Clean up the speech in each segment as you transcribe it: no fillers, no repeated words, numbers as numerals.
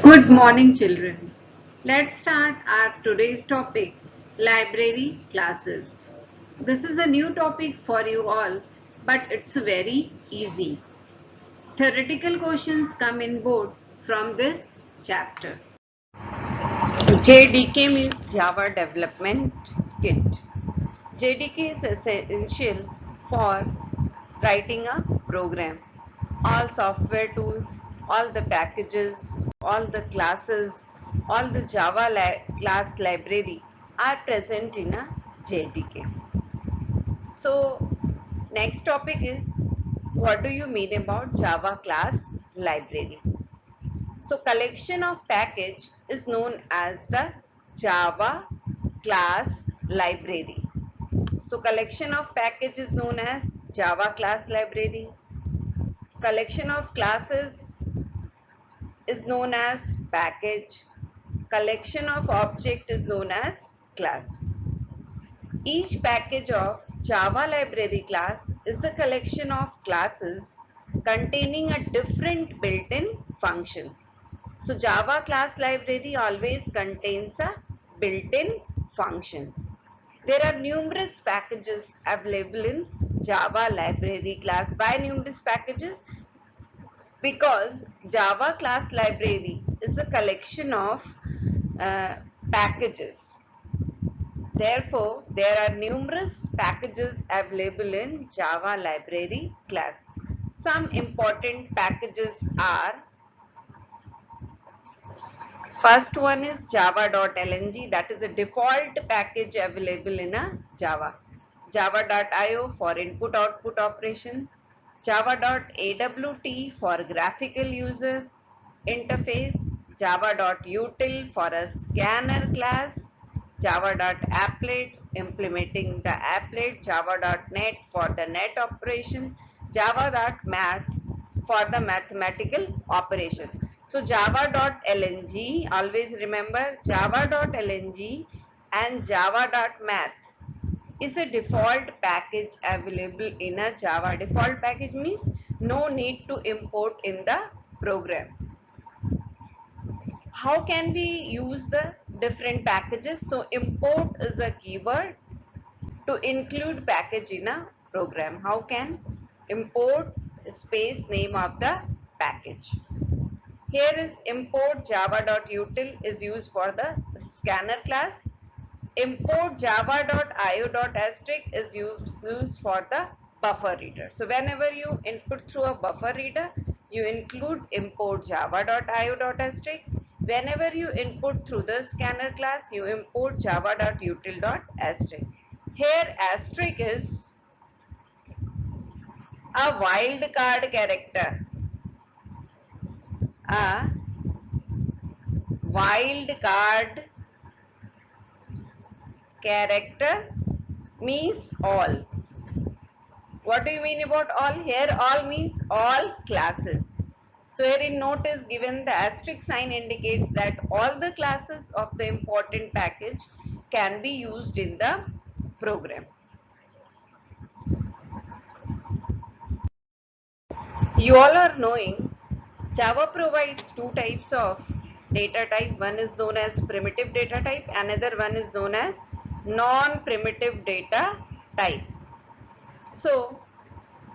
Good morning, children. Let's start our today's topic, library classes. This is a new topic for you all, but it's very easy. Theoretical questions come in board from this chapter. JDK means Java Development Kit. JDK is essential for writing a program. All software tools, all the packages, all the classes, all the Java class library are present in a JDK. So next topic is, what do you mean about Java class library? So collection of package is known as the Java class library. So collection of package is known as Java class library. Collection of classes is known as package. Collection of object is known as class. Each package of Java library class is a collection of classes containing a different built-in function. So Java class library always contains a built-in function. There are numerous packages available in Java library class. Why numerous packages? Because Java class library is a collection of packages. Therefore, there are numerous packages available in Java library class. Some important packages are, first one is java.lng, that is a default package available in a Java. Java.io for input output operation. Java.awt for graphical user interface. Java.util for a scanner class. Java.applet implementing the applet. Java.net for the net operation. Java.mat for the mathematical operation. So java.lng, always remember java.lng and java.math is a default package available in a Java. Default package means no need to import in the program. How can we use the different packages? So import is a keyword to include package in a program. How can import space name of the package? Here is import java.util is used for the scanner class. Import java.io.asterisk is used for the buffer reader. So whenever you input through a buffer reader, you include import java.io.asterisk. Whenever you input through the scanner class, you import java.util.asterisk. Here asterisk is a wildcard character. A wildcard character means all. What do you mean about all? Here all means all classes. So here in note is given the asterisk sign indicates that all the classes of the important package can be used in the program. You all are knowing Java provides two types of data type. One is known as primitive data type, another one is known as non-primitive data type. So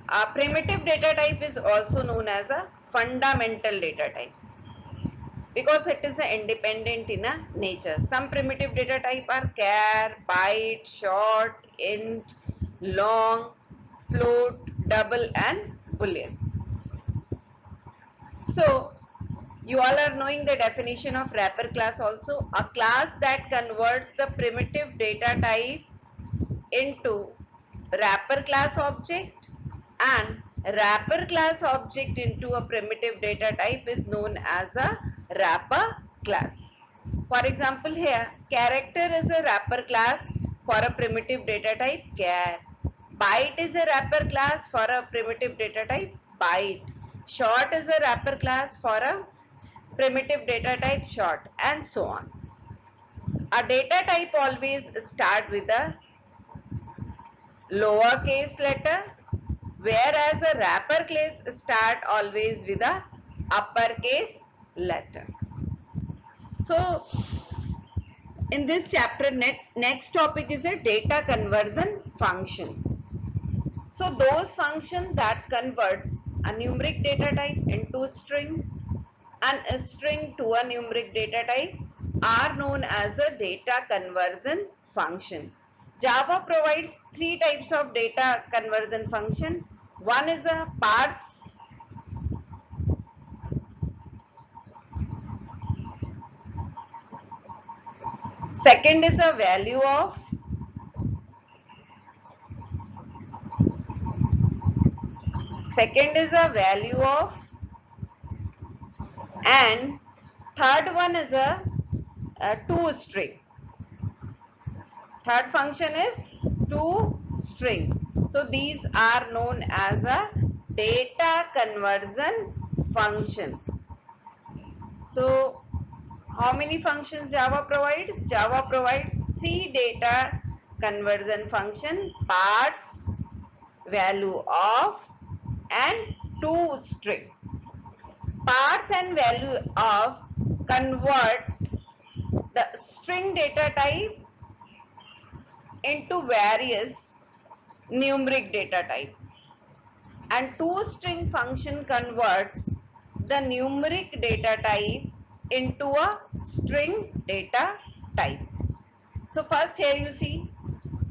a primitive data type is also known as a fundamental data type because it is independent in a nature. Some primitive data type are char, byte, short, int, long, float, double and boolean. So you all are knowing the definition of wrapper class also. A class that converts the primitive data type into wrapper class object and wrapper class object into a primitive data type is known as a wrapper class. For example, here character is a wrapper class for a primitive data type char. Byte is a wrapper class for a primitive data type byte. Short is a wrapper class for a primitive data type short, and so on. A data type always start with a lowercase letter, whereas a wrapper class start always with a uppercase letter. So in this chapter, next topic is a data conversion function. So those functions that converts a numeric data type into a string and a string to a numeric data type are known as a data conversion function. Java provides three types of data conversion function. One is a parse, second is a value of, and third one is a toString. Third function is toString. So these are known as a data conversion function. So how many functions Java provides? Java provides three data conversion function: parse, value of, and toString. Parse and value of convert the string data type into various numeric data type, and toString function converts the numeric data type into a string data type. So first here you see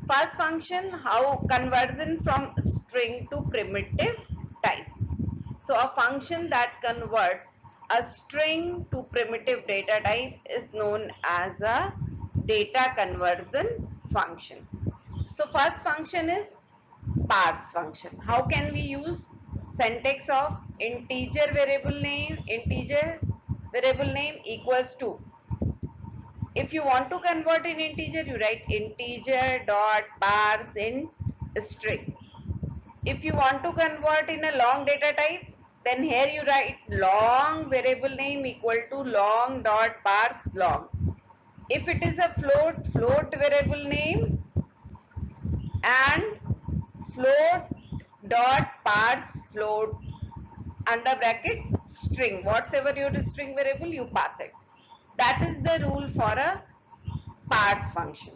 first function, how conversion from string to primitive type. So a function that converts a string to primitive data type is known as a data conversion function. So first function is parse function. How can we use? Syntax of integer variable name equals to, if you want to convert in integer, you write integer dot parse int string. If you want to convert in a long data type, then here you write long variable name equal to long dot parse long. If it is a float variable name and float dot parse float under bracket string. Whatever your string variable, you pass it. That is the rule for a parse function.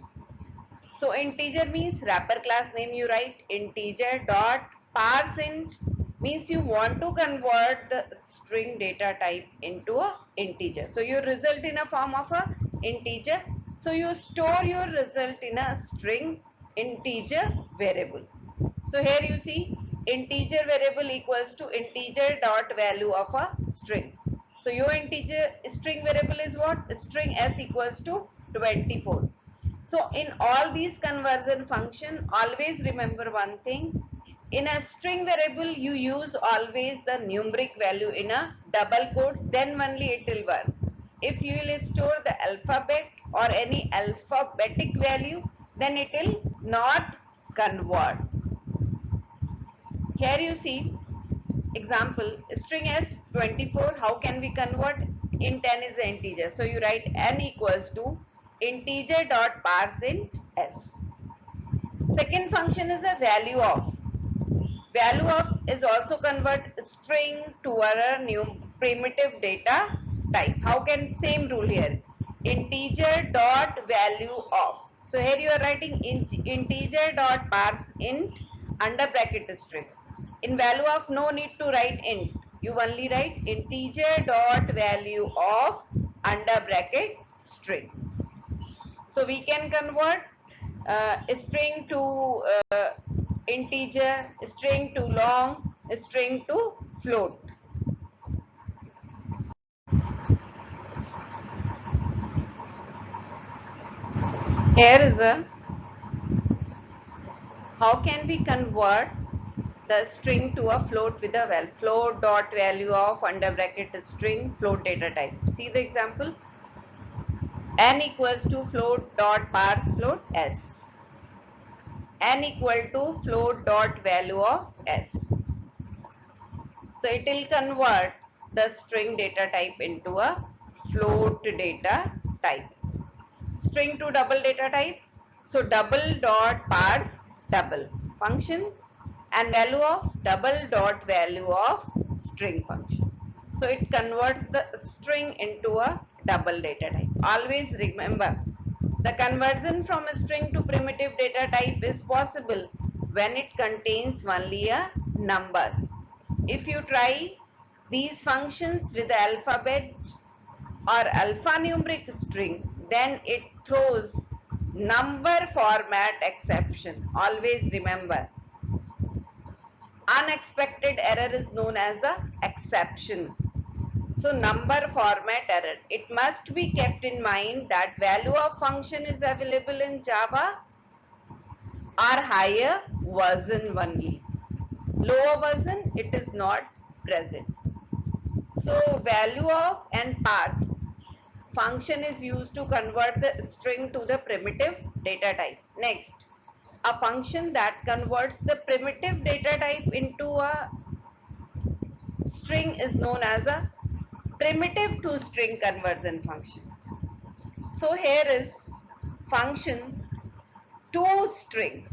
So integer means wrapper class name, you write integer dot parse int means you want to convert the string data type into a integer. So your result in a form of a integer. So you store your result in a string integer variable. So here you see integer variable equals to integer dot value of a string. So your integer string variable is what? String s equals to 24. So in all these conversion function, always remember one thing. In a string variable, you use always the numeric value in a double quotes, then only it will work. If you will store the alphabet or any alphabetic value, then it will not convert. Here you see example, string s 24. How can we convert? Int n is an integer. So you write n equals to integer dot parse int s. Second function is a value of. Value of is also convert string to a new primitive data type. How can? Same rule here. Integer dot value of. So here you are writing integer dot parse int under bracket string. In value of, no need to write int. You only write integer dot value of under bracket string. So we can convert string to integer, string to long, string to float. Here is a how can we convert the string to a float with a float dot value of under bracket string float data type. See the example. N equals to float dot parse float s. N equal to float dot value of s. So it will convert the string data type into a float data type. String to double data type. So double dot parse double function and value of double dot value of string function. So it converts the string into a double data type. Always remember, the conversion from a string to primitive data type is possible when it contains only a numbers. If you try these functions with the alphabet or alphanumeric string, then it throws number format exception. Always remember, unexpected error is known as a exception. So number format error. It must be kept in mind that value of function is available in Java or higher version only. Lower version it is not present. So value of and parse function is used to convert the string to the primitive data type. Next, a function that converts the primitive data type into a string is known as a primitive to string conversion function. So here is function to string.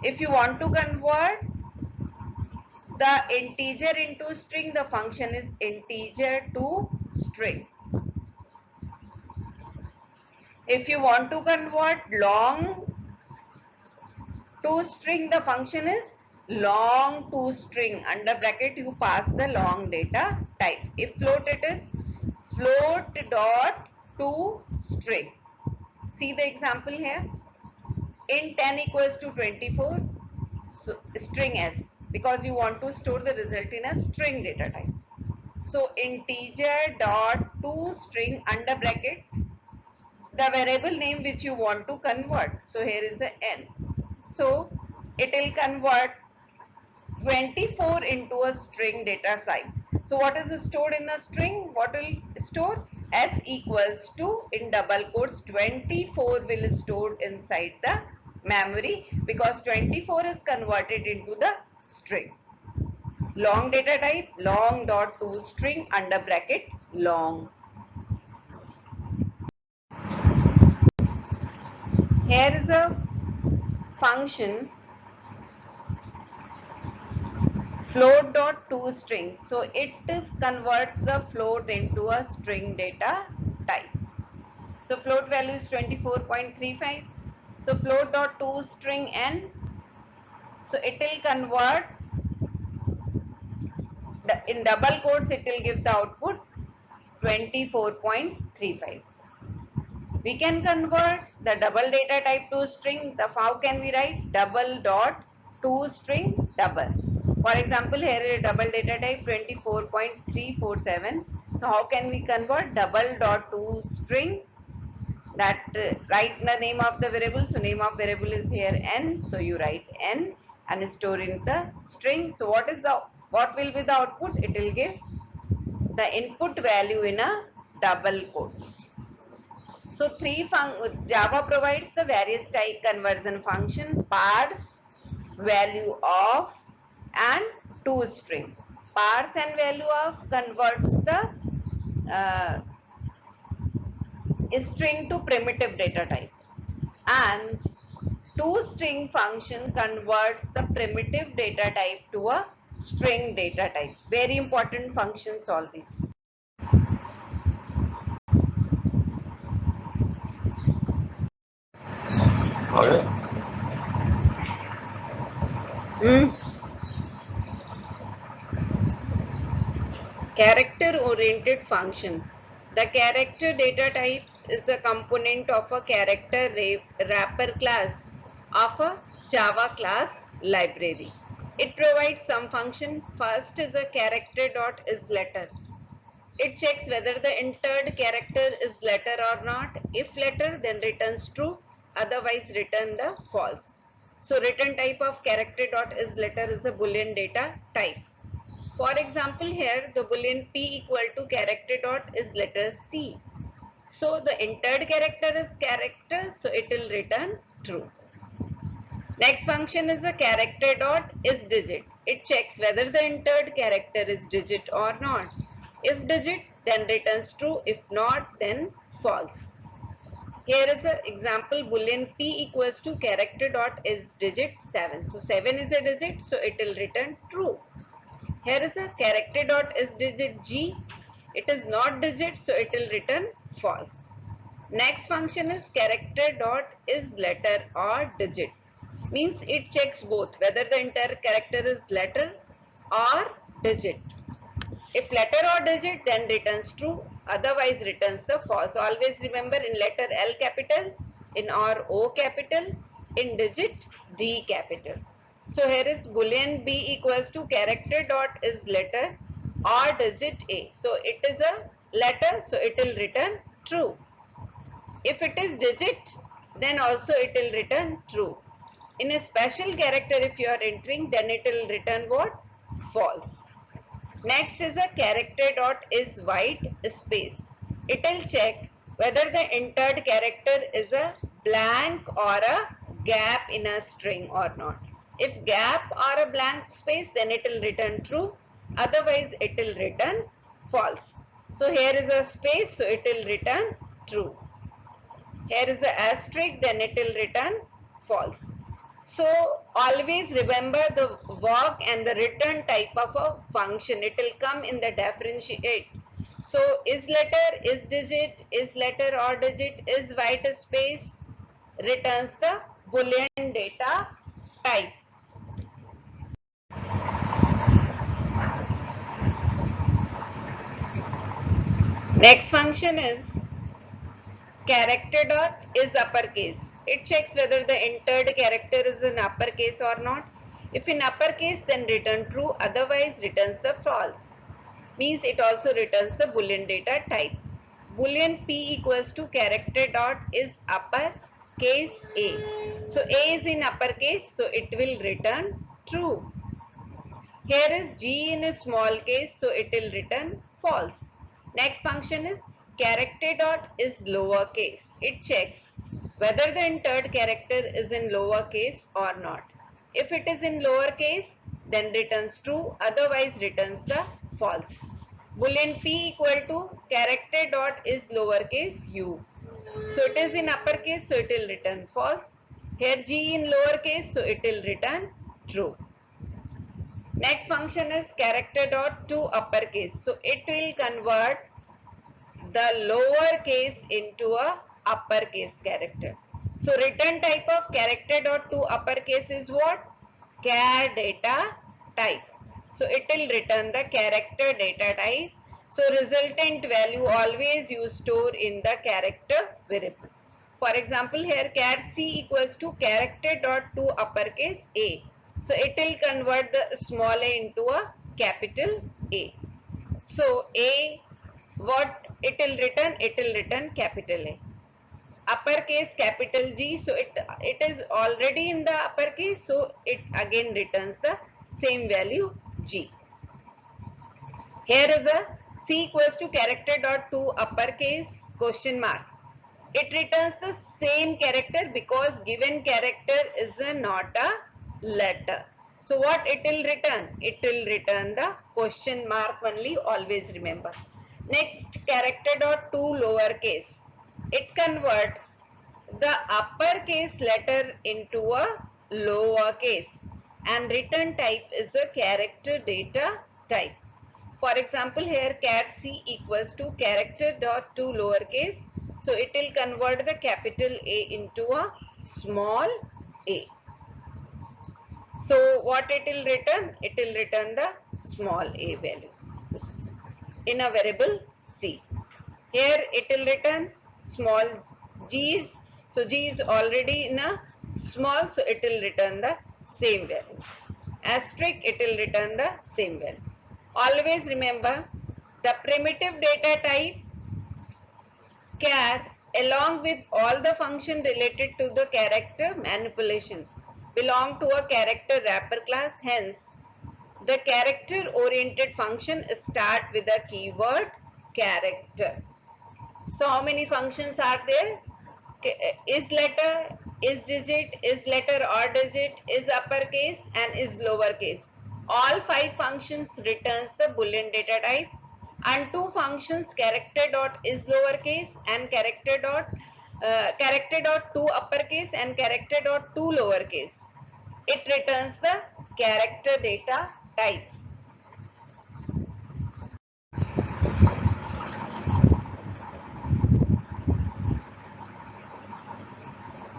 If you want to convert the integer into string, the function is integer to string. If you want to convert long to string, the function is long to string. Under bracket you pass the long data type. If float, it is float dot to string. See the example here. Int 10 equals to 24, so string s, because you want to store the result in a string data type. So integer dot to string under bracket the variable name which you want to convert. So here is a n. So it will convert 24 into a string data type. So what is stored in a string? What will store? S equals to, in double quotes, 24 will stored inside the memory, because 24 is converted into the string. Long data type, long dot to string under bracket long. Here is a function float dot to string. So it converts the float into a string data type. So float value is 24.35. So float dot to string n. So it will convert, in double quotes it will give the output 24.35. We can convert the double data type to string. How can we write? Double dot to string double. For example, here is double data type 24.347. So how can we convert double dot to string? That write the name of the variable. So name of variable is here n. So you write n and store in the string. So what will be the output? It will give the input value in a double quotes. So Java provides the various type conversion function: parse, value of, and to string. Parse and value of converts the string to primitive data type, and to string function converts the primitive data type to a string data type. Very important functions all these. Character oriented function. The character data type is a component of a character wrapper class of a Java class library. It provides some function. First is a character.isLetter. It checks whether the entered character is letter or not. If letter, then returns true, otherwise return the false. So return type of character.isLetter is a boolean data type. For example, here the boolean p equal to character dot is letter C. So the entered character is character, so it will return true. Next function is a character dot is digit. It checks whether the entered character is digit or not. If digit, then returns true. If not, then false. Here is an example: boolean p equals to character dot is digit 7. So 7 is a digit, so it will return true. Here is a character dot is digit g. It is not digit, so it will return false. Next function is character dot is letter or digit. Means it checks both whether the entire character is letter or digit. If letter or digit, then returns true, otherwise returns the false. Always remember, in letter L capital, in or O capital, in digit D capital. So here is boolean B equals to character dot is letter or digit A. So it is a letter, so it will return true. If it is digit, then also it will return true. In a special character, if you are entering, then it will return what? False. Next is a character dot is white space. It will check whether the entered character is a blank or a gap in a string or not. If gap or a blank space, then it will return true. Otherwise, it will return false. So here is a space, so it will return true. Here is a asterisk, then it will return false. So always remember the work and the return type of a function. It will come in the differentiate. So is letter, is digit, is letter or digit, is white space returns the boolean data type. Next function is character dot is uppercase. It checks whether the entered character is in uppercase or not. If in uppercase, then return true, otherwise returns the false. Means it also returns the boolean data type. Boolean P equals to character dot is uppercase A. So A is in uppercase, so it will return true. Here is G in a small case, so it will return false. Next function is character dot is lowercase. It checks whether the entered character is in lowercase or not. If it is in lowercase, then returns true, otherwise returns the false. Boolean P equal to character dot is lowercase u. So it is in uppercase, so it will return false. Here G in lowercase, so it will return true. Next function is character dot to uppercase. So it will convert the lowercase into a uppercase character. So return type of character dot to uppercase is what? Char data type. So it will return the character data type. So resultant value always you store in the character variable. For example, here char C equals to character dot to uppercase A. So it will convert the small a into a capital A. So A, what it will return? It will return capital A. Uppercase capital G, so it is already in the uppercase, so it again returns the same value G. Here is a C equals to character dot to uppercase question mark. It returns the same character because given character is not a letter. So what it will return? It will return the question mark only, always remember. Next, character dot to lowercase. It converts the uppercase letter into a lowercase and return type is a character data type. For example, here char C equals to character dot to lowercase. So it will convert the capital A into a small a. So what it will return? It will return the small a value in a variable C. Here it will return small g's. So G is already in a small, so it will return the same value. Asterisk, it will return the same value. Always remember the primitive data type char along with all the function related to the character manipulation belong to a character wrapper class. Hence, the character oriented function start with the keyword character. So how many functions are there? Is letter, is digit, is letter or digit, is uppercase and is lowercase. All 5 functions returns the boolean data type, and 2 functions character dot is lowercase and character dot to uppercase and character dot to lowercase. It returns the character data type.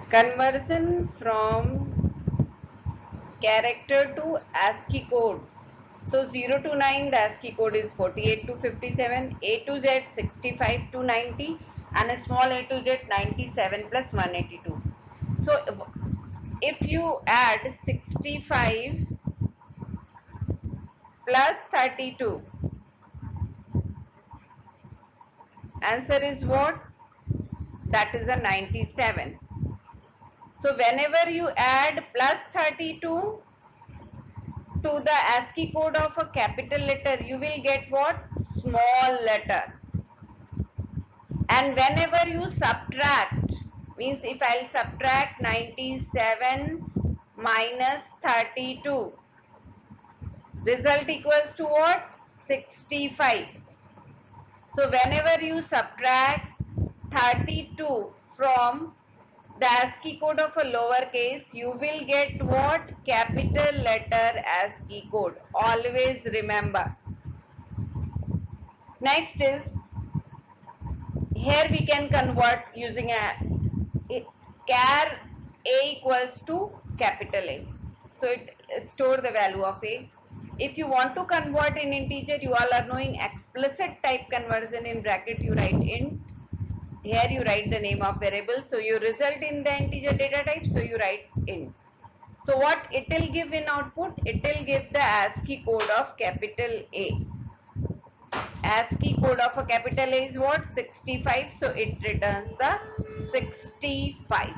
Conversion from character to ASCII code. So 0 to 9 the ASCII code is 48 to 57, A to Z 65 to 90, and a small a to Z 97 plus 182. So if you add 65 plus 32, answer is what? That is a 97. So whenever you add plus 32 to the ASCII code of a capital letter, you will get what? Small letter. And whenever you subtract, means if I'll subtract 97 minus 32, result equals to what? 65. So whenever you subtract 32 from the ASCII code of a lowercase, you will get what? Capital letter ASCII code. Always remember. Next is, here we can convert using a char a equals to capital A. So it store the value of A. If you want to convert in integer, you all are knowing explicit type conversion. In bracket you write int. Here you write the name of variable. So you result in the integer data type. So you write int. So what it will give in output? It will give the ASCII code of capital A. ASCII code of a capital A is what? 65. So it returns the 65.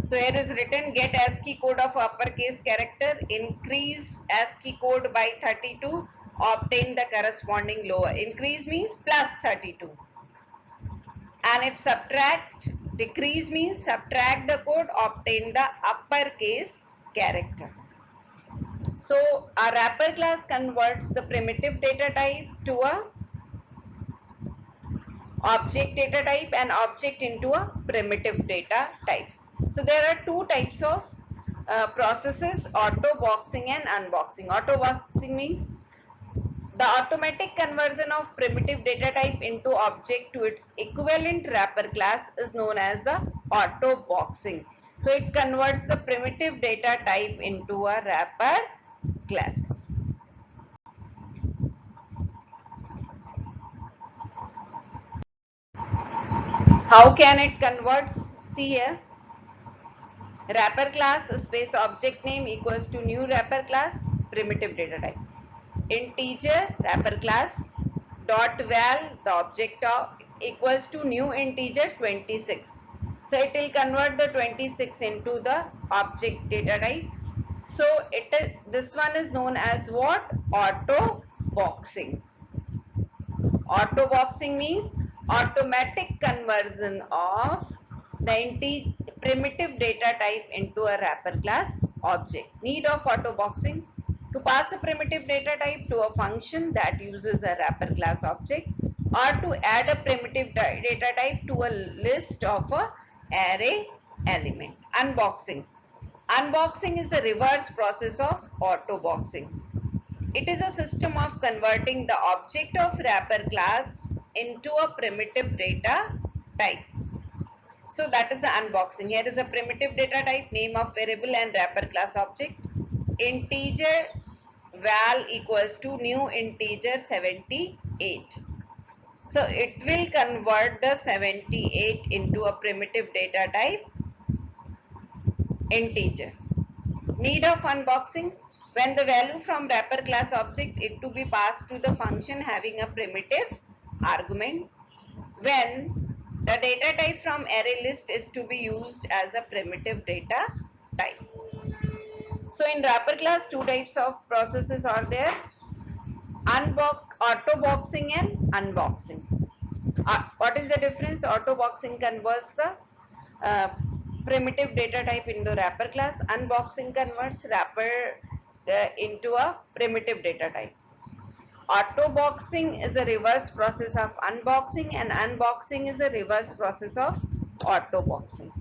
So here is written, get ASCII code of uppercase character, increase ASCII code by 32, obtain the corresponding lower. Increase means plus 32. And if subtract, decrease means subtract the code, obtain the uppercase character. So a wrapper class converts the primitive data type to a object data type and object into a primitive data type. So there are two types of processes, auto boxing and unboxing. Auto boxing means the automatic conversion of primitive data type into object to its equivalent wrapper class is known as the auto boxing. So it converts the primitive data type into a wrapper class. How can it convert? See here. Wrapper class space object name equals to new wrapper class primitive data type. Integer wrapper class dot val the object of equals to new integer 26. So it will convert the 26 into the object data type. So this one is known as what? Auto boxing. Auto boxing means automatic conversion of the primitive data type into a wrapper class object. Need of auto boxing: to pass a primitive data type to a function that uses a wrapper class object, or to add a primitive data type to a list of a array element. Unboxing. Unboxing is the reverse process of auto boxing. It is a system of converting the object of wrapper class into a primitive data type. So that is the unboxing. Here is a primitive data type, name of variable and wrapper class object. Integer val equals to new integer 78. So it will convert the 78 into a primitive data type integer. Need of unboxing: when the value from wrapper class object is to be passed to the function having a primitive argument, when the data type from array list is to be used as a primitive data type. So in wrapper class, two types of processes are there: auto boxing and unboxing. What is the difference? Auto boxing converts the primitive data type into wrapper class. Unboxing converts wrapper into a primitive data type. Auto boxing is a reverse process of unboxing, and unboxing is a reverse process of auto boxing.